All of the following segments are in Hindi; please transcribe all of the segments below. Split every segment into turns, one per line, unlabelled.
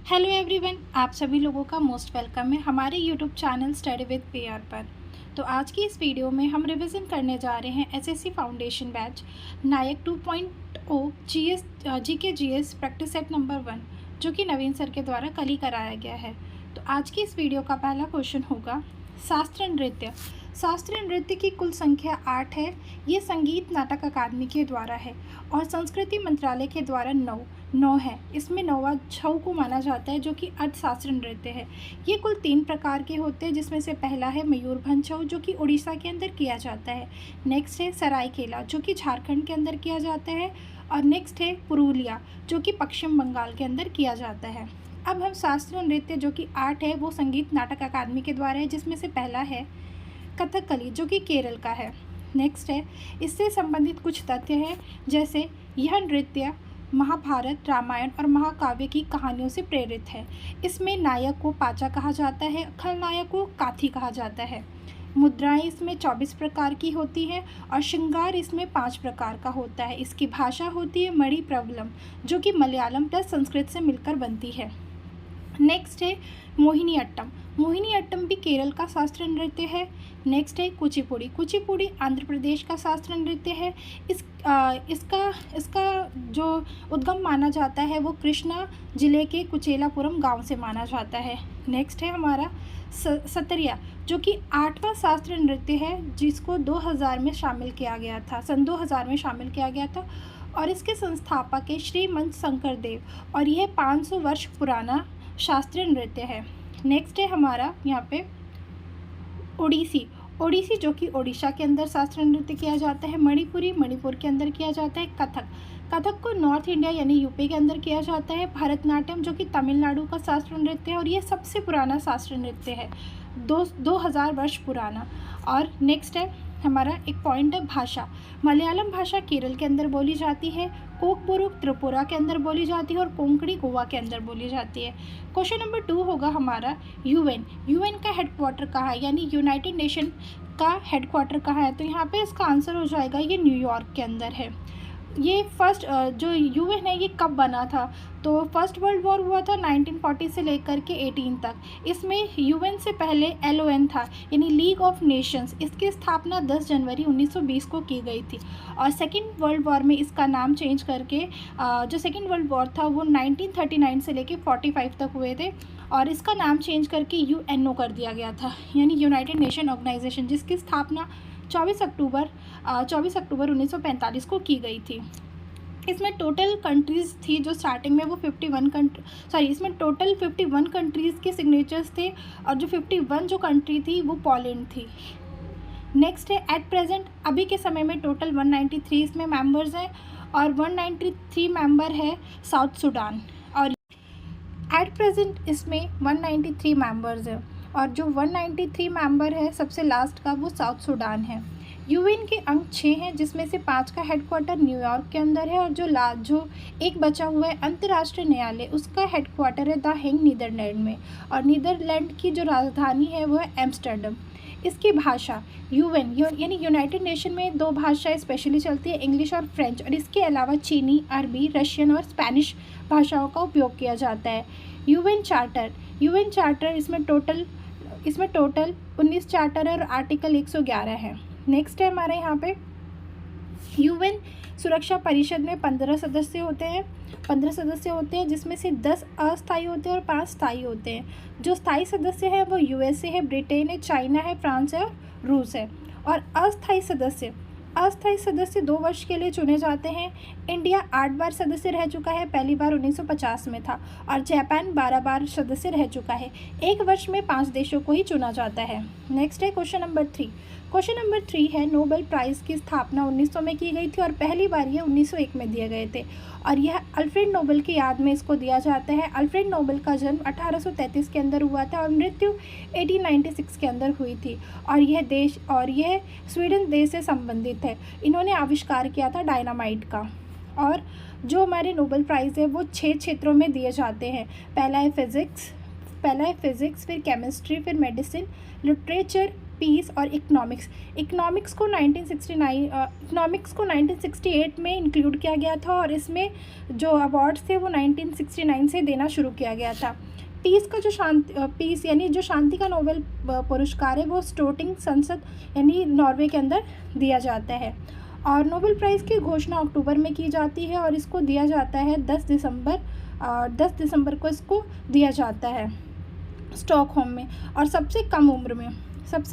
हेलो एवरीवन, आप सभी लोगों का मोस्ट वेलकम है हमारे YouTube channel study with PR पर। तो आज की इस वीडियो में हम रिवीजन करने जा रहे हैं एसएससी फाउंडेशन बैच नायक 2.0 GK GS practice set number 1, जो कि नवीन सर के द्वारा कल ही कराया गया है। तो आज की इस वीडियो का पहला क्वेश्चन होगा शास्त्रीय नृत्य। शास्त्रीय नृत्य की कुल संख्या 8 है। ये संगीत नाटक अकादमी के द्वारा है और संस्कृति मंत्रालय के द्वारा 9 है। इसमें 9वां छऊ को माना जाता है, जो कि अर्थशास्त्रीय नृत्य है। ये कुल 3 प्रकार के होते हैं, जिसमें से पहला है मयूरभंज छऊ, जो कि उड़ीसा के अंदर किया जाता है। नेक्स्ट है सरायकेला, जो कि झारखंड के अंदर किया जाता है। और नेक्स्ट है पुरुलिया, जो कि पश्चिम बंगाल के अंदर किया जाता है। अब हम शास्त्रीय नृत्य जो कि 8 है वो संगीत नाटक अकादमी के द्वारा है, जिसमें से पहला है कथकली, जो कि केरल का है। नेक्स्ट है इससे संबंधित कुछ तथ्य हैं, जैसे यह नृत्य महाभारत, रामायण और महाकाव्य की कहानियों से प्रेरित है। इसमें नायक को पाचा कहा जाता है, खलनायक को काथी कहा जाता है। मुद्राएं इसमें 24 प्रकार की होती हैं और श्रृंगार इसमें 5 प्रकार का होता है। इसकी भाषा होती है मणिप्रवलम, जो कि मलयालम प्लस संस्कृत से मिलकर बनती है। नेक्स्ट है मोहिनी अट्टम। मोहिनी अट्टम भी केरल का शास्त्रीय नृत्य है। नेक्स्ट है कुचिपुड़ी। कुचिपुड़ी आंध्र प्रदेश का शास्त्रीय नृत्य है। इसका जो उद्गम माना जाता है वो कृष्णा जिले के कुचेलापुरम गांव से माना जाता है। नेक्स्ट है हमारा सतरिया, जो कि 8वां शास्त्रीय नृत्य है, जिसको 2000 में शामिल किया गया था, सन 2000 में शामिल किया गया था। और इसके संस्थापक है श्रीमंत शंकर देव और यह 500 वर्ष पुराना शास्त्रीय नृत्य है। नेक्स्ट है हमारा यहाँ पे ओडिसी। ओडिसी जो कि ओडिशा के अंदर शास्त्रीय नृत्य किया जाता है। मणिपुरी मणिपुर के अंदर किया जाता है। कथक, कथक को नॉर्थ इंडिया यानी यूपी के अंदर किया जाता है। भरतनाट्यम जो कि तमिलनाडु का शास्त्रीय नृत्य है और ये सबसे पुराना शास्त्रीय नृत्य है, 2000 वर्ष पुराना। और नेक्स्ट है हमारा एक पॉइंट है भाषा। मलयालम भाषा केरल के अंदर बोली जाती है, कोकबुरुक त्रिपुरा के अंदर बोली जाती है और कोंकणी गोवा के अंदर बोली जाती है। क्वेश्चन नंबर 2 होगा हमारा यूएन। यूएन का हेडक्वार्टर कहाँ है, यानी यूनाइटेड नेशन का हेडक्वार्टर कहाँ है। तो यहाँ पे इसका आंसर हो जाएगा ये न्यूयॉर्क के अंदर है। ये फर्स्ट जो यूएन है ये कब बना था, तो फर्स्ट वर्ल्ड वॉर हुआ था 1940 से लेकर के 18 तक। इसमें यूएन से पहले एलओएन था, यानी लीग ऑफ नेशंस। इसकी स्थापना 10 जनवरी 1920 को की गई थी। और सेकेंड वर्ल्ड वॉर में इसका नाम चेंज करके जो सेकेंड वर्ल्ड वॉर था वो 1939 से लेकर 45 तक हुए थे, और इसका नाम चेंज करके यूएनओ कर दिया गया था, यानी यूनाइटेड नेशन ऑर्गेनाइजेशन, जिसकी स्थापना 24 अक्टूबर 1945 को की गई थी। इसमें टोटल कंट्रीज़ थी जो स्टार्टिंग में वो 51 इसमें टोटल 51 कंट्रीज़ के सिग्नेचर्स थे, और जो 51 जो कंट्री थी वो पोलैंड थी। नेक्स्ट है एट प्रेजेंट, अभी के समय में टोटल 193 इसमें मेंबर्स हैं और 193 मेंबर है साउथ सूडान। और एट प्रेजेंट इसमें 193 मेंबर्स हैं और जो 193 मेंबर है सबसे लास्ट का वो साउथ सूडान है। यूएन के अंक 6 हैं, जिसमें से 5 का हेडक्वार्टर न्यूयॉर्क के अंदर है, और जो एक बचा हुआ है अंतर्राष्ट्रीय न्यायालय, उसका हेडक्वार्टर है द हेग नीदरलैंड में, और नीदरलैंड की जो राजधानी है वो है एम्स्टर्डम। इसकी भाषा यूएन यानी यूनाइटेड नेशन में 2 भाषाएं स्पेशली चलती है, इंग्लिश और फ्रेंच, और इसके अलावा चीनी, अरबी, रशियन और स्पेनिश भाषाओं का उपयोग किया जाता है। यूएन चार्टर इसमें टोटल 19 चार्टर और आर्टिकल 111 है। नेक्स्ट है हमारे यहाँ पे यूएन सुरक्षा परिषद में 15 सदस्य होते हैं, जिसमें से 10 अस्थायी होते हैं और 5 स्थायी होते हैं। जो स्थायी सदस्य हैं वो यूएसए है, ब्रिटेन है, चाइना है, फ्रांस है और रूस है। और अस्थायी सदस्य 2 वर्ष के लिए चुने जाते हैं। इंडिया 8 बार सदस्य रह चुका है, पहली बार 1950 में था, और जापान 12 बार सदस्य रह चुका है। 1 वर्ष में 5 देशों को ही चुना जाता है। नेक्स्ट है क्वेश्चन नंबर 3 है नोबेल प्राइज़ की स्थापना 1900 में की गई थी और पहली बार ये 1901 में दिए गए थे, और यह अल्फ्रेड नोबेल की याद में इसको दिया जाता है। अल्फ्रेड नोबेल का जन्म 1833 के अंदर हुआ था और मृत्यु 1896 के अंदर हुई थी, और यह स्वीडन देश से संबंधित है। इन्होंने आविष्कार किया था डायनामाइट का। और जो हमारे नोबेल प्राइज़ है वो 6 क्षेत्रों में दिए जाते हैं। पहला है फिज़िक्स, फिर केमिस्ट्री, फिर मेडिसिन, लिटरेचर, पीस और इकोनॉमिक्स। इकोनॉमिक्स को 1968 में इंक्लूड किया गया था और इसमें जो अवार्ड्स थे वो 1969 से देना शुरू किया गया था। पीस का जो पीस यानी जो शांति का नोबेल पुरस्कार है वो स्टोटिंग संसद यानी नॉर्वे के अंदर दिया जाता है। और नोबेल प्राइज़ की घोषणा अक्टूबर में की जाती है और इसको दिया जाता है 10 दिसंबर को इसको दिया जाता है स्टॉकहोम में। और सबसे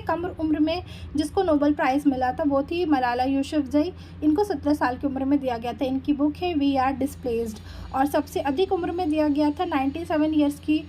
कम उम्र में जिसको नोबेल प्राइज़ मिला था वो थी मलाला यूसुफ़ज़ई। इनको 17 साल की उम्र में दिया गया था। इनकी बुक है वी आर डिस्प्लेस्ड। और सबसे अधिक उम्र में दिया गया था 97 ईयर्स की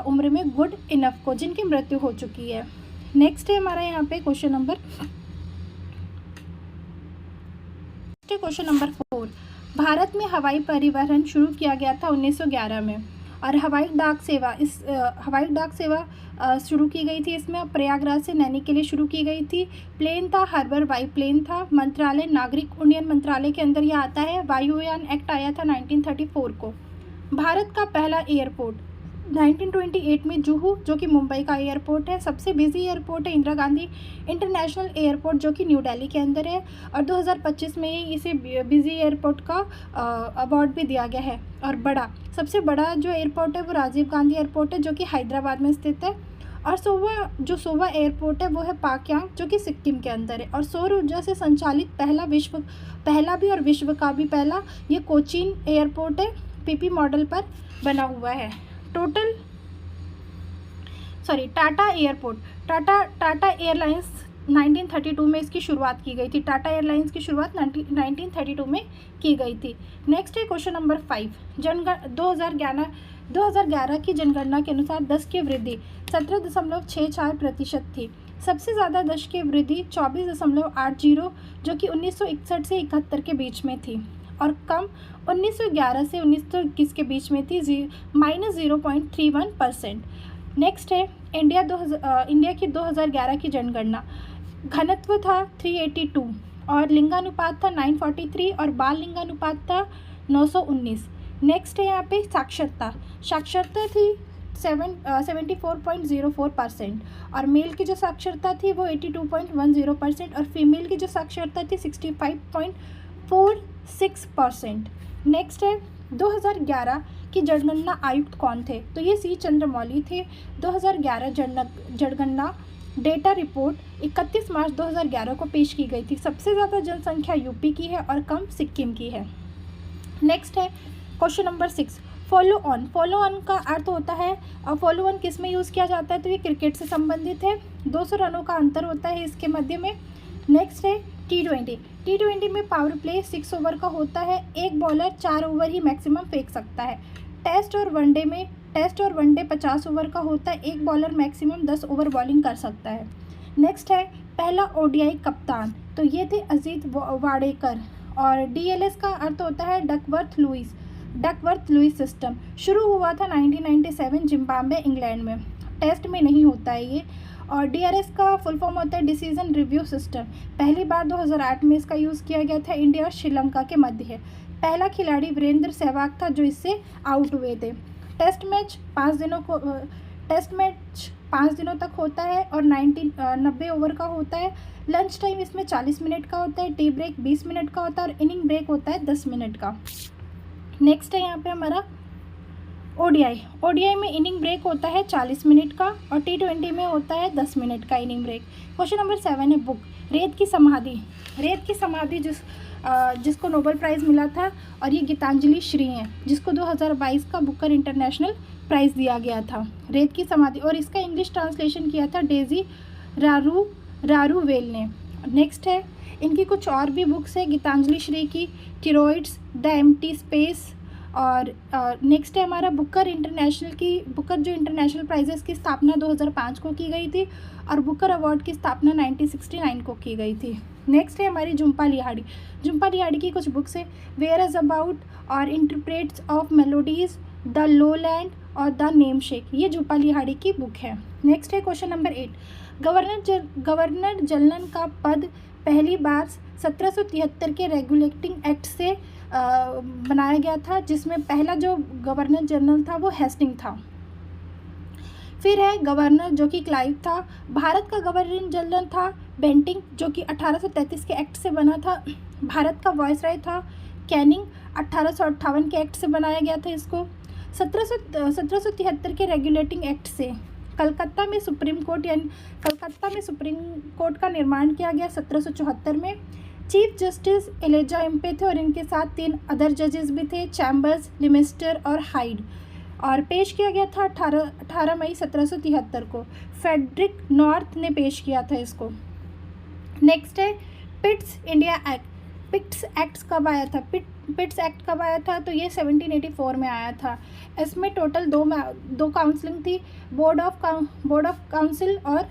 उम्र में गुड इनफ को, जिनकी मृत्यु हो चुकी है। नेक्स्ट है हमारा यहाँ पे क्वेश्चन नंबर 4। भारत में हवाई परिवहन शुरू किया गया था 1911 में और हवाई डाक सेवा शुरू की गई थी। इसमें प्रयागराज से नैनी के लिए शुरू की गई थी। प्लेन था हार्बर वायुप्लेन था। मंत्रालय नागरिक उड्डयन मंत्रालय के अंदर यह आता है। वायुयान एक्ट आया था 1934 को। भारत का पहला एयरपोर्ट 1928 में जुहू, जो कि मुंबई का एयरपोर्ट है। सबसे बिजी एयरपोर्ट है इंदिरा गांधी इंटरनेशनल एयरपोर्ट, जो कि न्यू दिल्ली के अंदर है। और 2025 में इसे बिजी एयरपोर्ट का अवार्ड भी दिया गया है। और सबसे बड़ा जो एयरपोर्ट है वो राजीव गांधी एयरपोर्ट है, जो कि हैदराबाद में स्थित है। और सोवा एयरपोर्ट है वो है पाक्यांग, जो कि सिक्किम के अंदर है। और सौर ऊर्जा से संचालित पहला भी और विश्व का भी पहला ये कोचीन एयरपोर्ट है। पीपी मॉडल पर बना हुआ है। टाटा एयरलाइंस 1932 में इसकी शुरुआत की गई थी। टाटा एयरलाइंस की शुरुआत 1932 में की गई थी। नेक्स्ट है क्वेश्चन नंबर 5। 2011 की जनगणना के अनुसार 10 की वृद्धि 17.64% थी। सबसे ज़्यादा 10 की वृद्धि 24.80, जो कि 1961 से 71 के बीच में थी। और कम 1911 से 1921 के बीच में थी, -0.31%। नेक्स्ट है इंडिया की 2011 की जनगणना। घनत्व था 382 और लिंगानुपात था 943 और बाल लिंगानुपात था 919। नेक्स्ट है यहाँ पे साक्षरता थी 74.04% और मेल की जो साक्षरता थी वो 82.10% और फीमेल की जो साक्षरता थी 65.46%। नेक्स्ट है 2011 की जनगणना आयुक्त कौन थे? तो ये सी चंद्रमौली थे। 2011 जनगणना डेटा रिपोर्ट 31 मार्च 2011 को पेश की गई थी। सबसे ज़्यादा जनसंख्या यूपी की है और कम सिक्किम की है। नेक्स्ट है क्वेश्चन नंबर 6। फॉलो ऑन का अर्थ होता है, और फॉलो ऑन किस में यूज़ किया जाता है? तो ये क्रिकेट से संबंधित है। 200 रनों का अंतर होता है इसके मध्य में। नेक्स्ट है टी20 में पावर प्ले 6 ओवर का होता है। एक बॉलर 4 ओवर ही मैक्सिमम फेंक सकता है। टेस्ट और वनडे 50 ओवर का होता है। एक बॉलर मैक्सिमम 10 ओवर बॉलिंग कर सकता है। नेक्स्ट है पहला ओडीआई कप्तान, तो ये थे अजीत वाडेकर। और डीएलएस का अर्थ होता है डकवर्थ लुइस सिस्टम। शुरू हुआ था 1997 जिम्बाब्वे इंग्लैंड में। टेस्ट में नहीं होता है ये। और डीआरएस का फुल फॉर्म होता है डिसीजन रिव्यू सिस्टम। पहली बार 2008 में इसका यूज़ किया गया था। इंडिया और श्रीलंका के मध्य है। पहला खिलाड़ी वीरेंद्र सहवाग था जो इससे आउट हुए थे। टेस्ट मैच 5 दिनों तक होता है और 90 ओवर का होता है। लंच टाइम इसमें 40 मिनट का होता है। टी ब्रेक 20 मिनट का होता है और इनिंग ब्रेक होता है 10 मिनट का। नेक्स्ट है यहाँ पे हमारा ओडीआई में इनिंग ब्रेक होता है 40 मिनट का और टी20 में होता है 10 मिनट का इनिंग ब्रेक। क्वेश्चन नंबर 7 है बुक रेत की समाधि जिसको नोबेल प्राइज़ मिला था और ये गीतांजलि श्री हैं, जिसको 2022 का बुकर इंटरनेशनल प्राइज़ दिया गया था। रेत की समाधि, और इसका इंग्लिश ट्रांसलेशन किया था डेजी रारूवेल ने। नेक्स्ट है इनकी कुछ और भी बुक्स है गीतांजलि श्री की, टिरोइड्स, द एम्प्टी स्पेस। और नेक्स्ट है हमारा बुकर जो इंटरनेशनल प्राइजेस की स्थापना 2005 को की गई थी और बुकर अवार्ड की स्थापना 1969 को की गई थी। नेक्स्ट है हमारी झुम्पा लिहाड़ी की कुछ बुक्स है, वेयर इज अबाउट और interprets of melodies, the lowland और द नेमशेक। ये झुम्पा लिहाड़ी की बुक है। नेक्स्ट है क्वेश्चन नंबर 8। गवर्नर जनरल का पद पहली बार 1773 के रेगुलेटिंग एक्ट से बनाया गया था, जिसमें पहला जो गवर्नर जनरल था वो हेस्टिंग था। फिर है गवर्नर जो कि क्लाइव था। भारत का गवर्नर जनरल था बेंटिंग जो कि 1833 के एक्ट से बना था। भारत का वॉइसरॉय था कैनिंग, 1858 के एक्ट से बनाया गया था इसको। 1773 के रेगुलेटिंग एक्ट से कलकत्ता में सुप्रीम कोर्ट का निर्माण किया गया 1774 में। चीफ जस्टिस एलिजा इम्पे थे और इनके साथ 3 अदर जजेस भी थे, चैम्बर्स, लिमिस्टर और हाइड। और पेश किया गया था 18 मई 1773 को। फेडरिक नॉर्थ ने पेश किया था इसको। नेक्स्ट है पिट्स इंडिया एक्ट। पिट्स एक्ट कब आया था? पिट्स एक्ट कब आया था? तो ये 1784 में आया था। इसमें टोटल दो काउंसिलिंग थी, बोर्ड ऑफ काउंसिल और